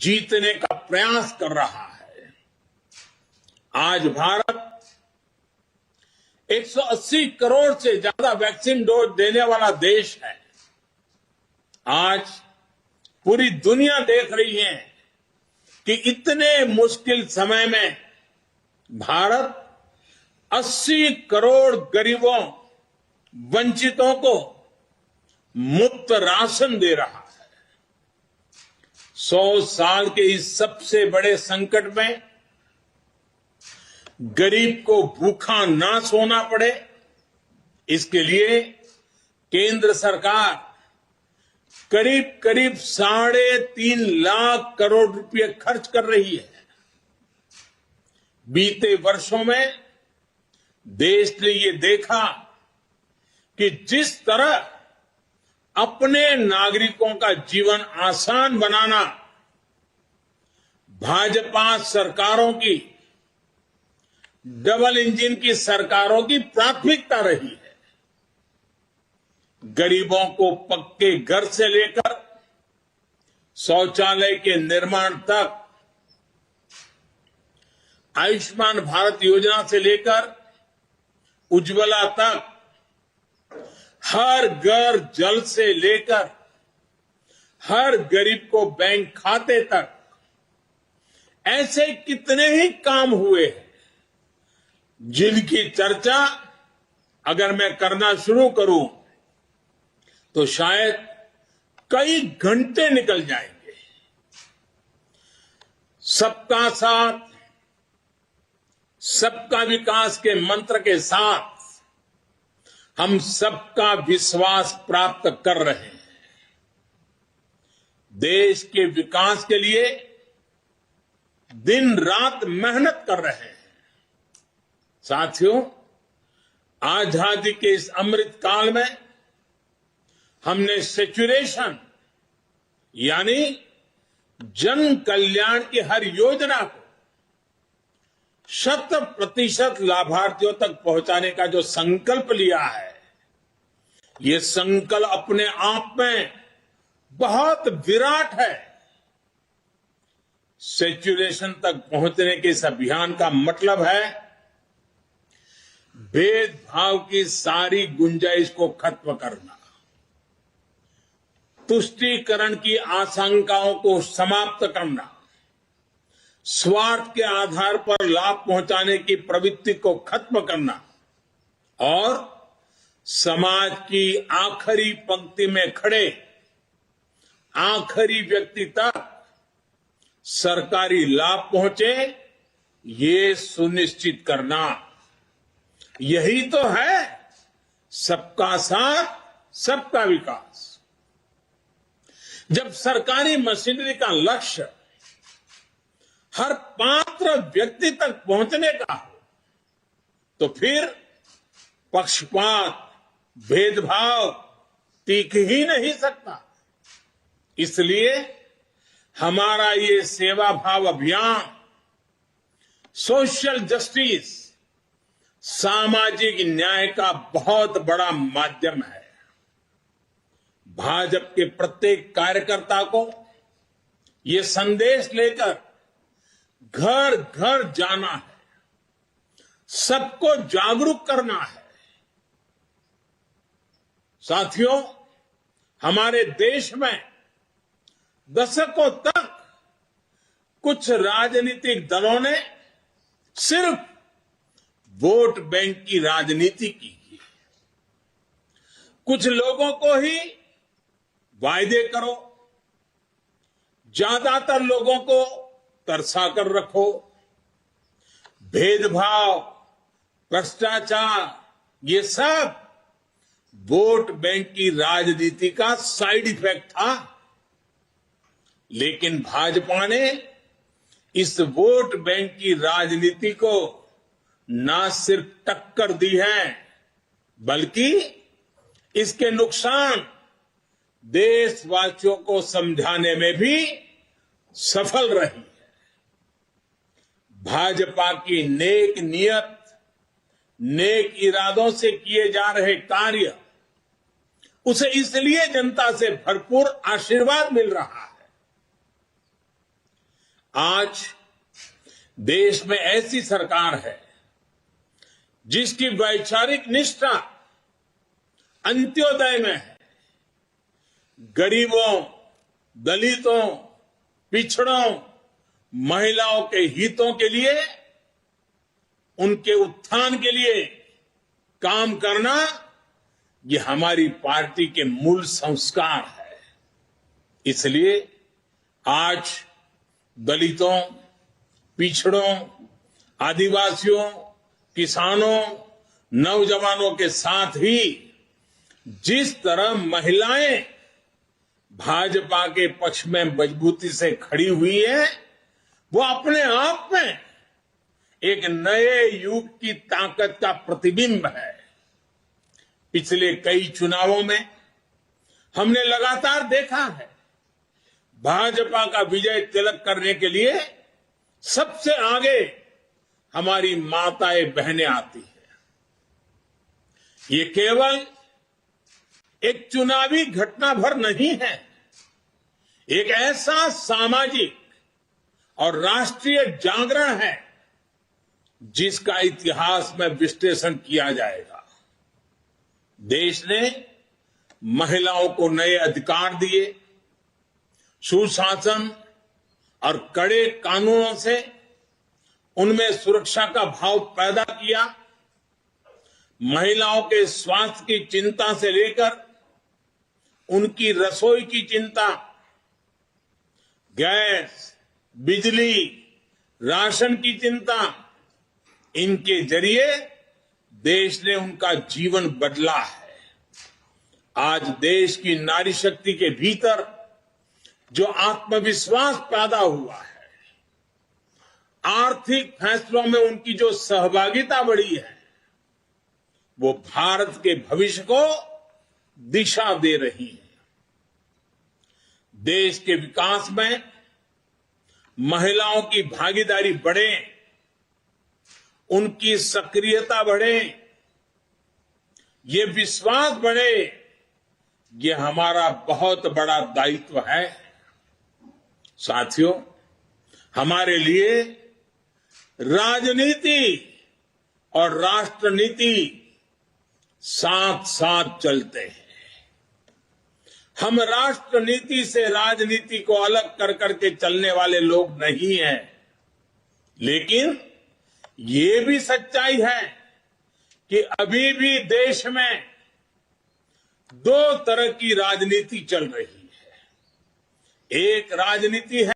जीतने का प्रयास कर रहा है। आज भारत 180 करोड़ से ज्यादा वैक्सीन डोज देने वाला देश है। आज पूरी दुनिया देख रही है कि इतने मुश्किल समय में भारत 80 करोड़ गरीबों, वंचितों को मुफ्त राशन दे रहा है। 100 साल के इस सबसे बड़े संकट में गरीब को भूखा ना सोना पड़े, इसके लिए केंद्र सरकार करीब करीब 3.5 लाख करोड़ रुपए खर्च कर रही है। बीते वर्षों में देश ने ये देखा कि जिस तरह अपने नागरिकों का जीवन आसान बनाना भाजपा सरकारों की, डबल इंजन की सरकारों की प्राथमिकता रही है। गरीबों को पक्के घर से लेकर शौचालय के निर्माण तक, आयुष्मान भारत योजना से लेकर उज्ज्वला तक, हर घर जल से लेकर हर गरीब को बैंक खाते तक, ऐसे कितने ही काम हुए हैं जिनकी चर्चा अगर मैं करना शुरू करूं तो शायद कई घंटे निकल जाएंगे। सबका साथ, सबका विकास के मंत्र के साथ हम सबका विश्वास प्राप्त कर रहे हैं। देश के विकास के लिए दिन रात मेहनत कर रहे हैं। साथियों, आजादी के इस अमृत काल में हमने सेचुरेशन यानी जन कल्याण की हर योजना को 100% लाभार्थियों तक पहुंचाने का जो संकल्प लिया है, ये संकल्प अपने आप में बहुत विराट है। सेचुरेशन तक पहुंचने के इस अभियान का मतलब है भेदभाव की सारी गुंजाइश को खत्म करना, तुष्टीकरण की आशंकाओं को समाप्त करना, स्वार्थ के आधार पर लाभ पहुंचाने की प्रवृत्ति को खत्म करना और समाज की आखिरी पंक्ति में खड़े आखिरी व्यक्ति तक सरकारी लाभ पहुंचे, ये सुनिश्चित करना। यही तो है सबका साथ, सबका विकास। जब सरकारी मशीनरी का लक्ष्य हर पात्र व्यक्ति तक पहुंचने का हो तो फिर पक्षपात, भेदभाव टिक ही नहीं सकता। इसलिए हमारा ये सेवा भाव अभियान सोशल जस्टिस, सामाजिक न्याय का बहुत बड़ा माध्यम है। भाजपा के प्रत्येक कार्यकर्ता को ये संदेश लेकर घर घर जाना है, सबको जागरूक करना है। साथियों, हमारे देश में दशकों तक कुछ राजनीतिक दलों ने सिर्फ वोट बैंक की राजनीति की। कुछ लोगों को ही वायदे करो, ज्यादातर लोगों को तरसा कर रखो। भेदभाव, भ्रष्टाचार, ये सब वोट बैंक की राजनीति का साइड इफेक्ट था। लेकिन भाजपा ने इस वोट बैंक की राजनीति को न सिर्फ टक्कर दी है, बल्कि इसके नुकसान देशवासियों को समझाने में भी सफल रही है। भाजपा की नेक नियत, नेक इरादों से किए जा रहे कार्य, उसे इसलिए जनता से भरपूर आशीर्वाद मिल रहा है। आज देश में ऐसी सरकार है जिसकी वैचारिक निष्ठा अंत्योदय में है। गरीबों, दलितों, पिछड़ों, महिलाओं के हितों के लिए, उनके उत्थान के लिए काम करना, ये हमारी पार्टी के मूल संस्कार है। इसलिए आज दलितों, पिछड़ों, आदिवासियों, किसानों, नौजवानों के साथ ही जिस तरह महिलाएं भाजपा के पक्ष में मजबूती से खड़ी हुई है, वो अपने आप में एक नए युग की ताकत का प्रतिबिंब है। पिछले कई चुनावों में हमने लगातार देखा है, भाजपा का विजय तिलक करने के लिए सबसे आगे हमारी माताएं बहनें आती है। ये केवल एक चुनावी घटना भर नहीं है, एक ऐसा सामाजिक और राष्ट्रीय जागरण है जिसका इतिहास में विश्लेषण किया जाएगा। देश ने महिलाओं को नए अधिकार दिए, सुशासन और कड़े कानूनों से उनमें सुरक्षा का भाव पैदा किया। महिलाओं के स्वास्थ्य की चिंता से लेकर उनकी रसोई की चिंता, गैस, बिजली, राशन की चिंता, इनके जरिए देश ने उनका जीवन बदला है। आज देश की नारी शक्ति के भीतर जो आत्मविश्वास पैदा हुआ है, आर्थिक फैसलों में उनकी जो सहभागिता बढ़ी है, वो भारत के भविष्य को दिशा दे रही है। देश के विकास में महिलाओं की भागीदारी बढ़े, उनकी सक्रियता बढ़े, ये विश्वास बढ़े, ये हमारा बहुत बड़ा दायित्व है। साथियों, हमारे लिए राजनीति और राष्ट्रनीति साथ साथ चलते हैं। हम राष्ट्रनीति से राजनीति को अलग कर करके चलने वाले लोग नहीं हैं, लेकिन ये भी सच्चाई है कि अभी भी देश में दो तरह की राजनीति चल रही है। एक राजनीति है